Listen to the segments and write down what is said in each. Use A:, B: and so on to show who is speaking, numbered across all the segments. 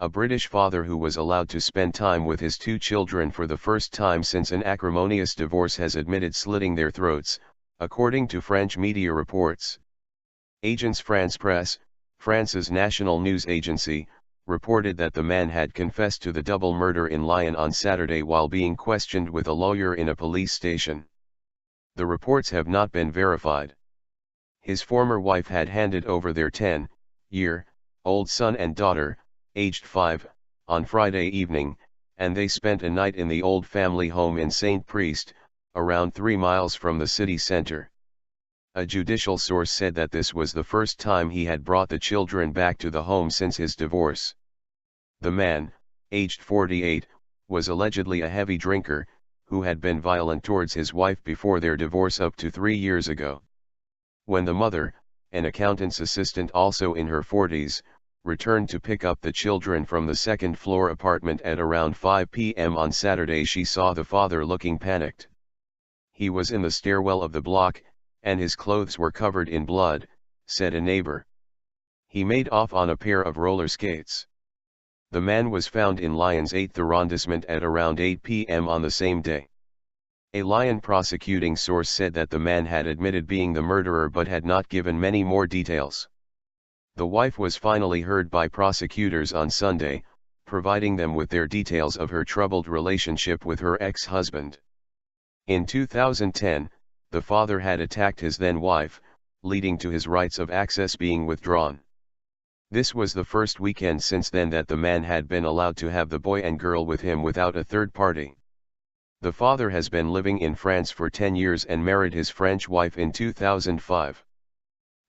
A: a British father who was allowed to spend time with his two children for the first time since an acrimonious divorce has admitted slitting their throats, according to French media reports. Agence France-Presse, France's national news agency, reported that the man had confessed to the double murder in Lyon on Saturday while being questioned with a lawyer in a police station. The reports have not been verified. His former wife had handed over their 10-year-old son and daughter, aged 5, on Friday evening, and they spent a night in the old family home in St. Priest, around 3 miles from the city center. A judicial source said that this was the first time he had brought the children back to the home since his divorce. The man, aged 48, was allegedly a heavy drinker, who had been violent towards his wife before their divorce up to 3 years ago. When the mother, an accountant's assistant also in her 40s, returned to pick up the children from the second-floor apartment at around 5 p.m. on Saturday, she saw the father looking panicked. He was in the stairwell of the block, and his clothes were covered in blood, said a neighbor. He made off on a pair of roller skates. The man was found in Lyon's 8th arrondissement at around 8 p.m. on the same day. A Lyon prosecuting source said that the man had admitted being the murderer but had not given many more details. The wife was finally heard by prosecutors on Sunday, providing them with their details of her troubled relationship with her ex-husband. In 2010, the father had attacked his then-wife, leading to his rights of access being withdrawn. This was the first weekend since then that the man had been allowed to have the boy and girl with him without a third party. The father has been living in France for 10 years and married his French wife in 2005.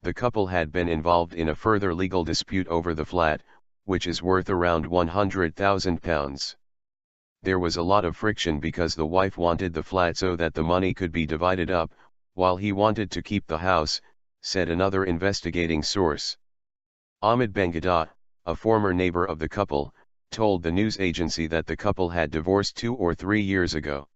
A: The couple had been involved in a further legal dispute over the flat, which is worth around £100,000. There was a lot of friction because the wife wanted the flat so that the money could be divided up, while he wanted to keep the house, said another investigating source. Ahmed Benghada, a former neighbor of the couple, told the news agency that the couple had divorced 2 or 3 years ago.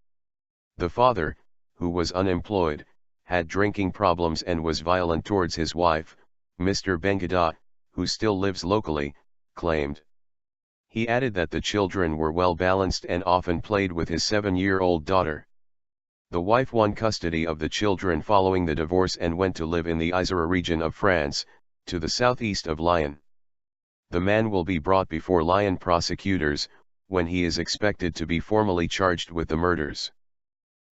A: The father, who was unemployed, had drinking problems and was violent towards his wife, Mr. Benghada, who still lives locally, claimed. He added that the children were well balanced and often played with his 7-year-old daughter. The wife won custody of the children following the divorce and went to live in the Isère region of France, to the southeast of Lyon. The man will be brought before Lyon prosecutors, when he is expected to be formally charged with the murders.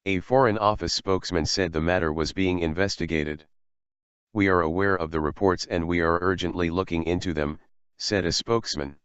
A: A Foreign Office spokesman said the matter was being investigated. "We are aware of the reports and we are urgently looking into them," said a spokesman.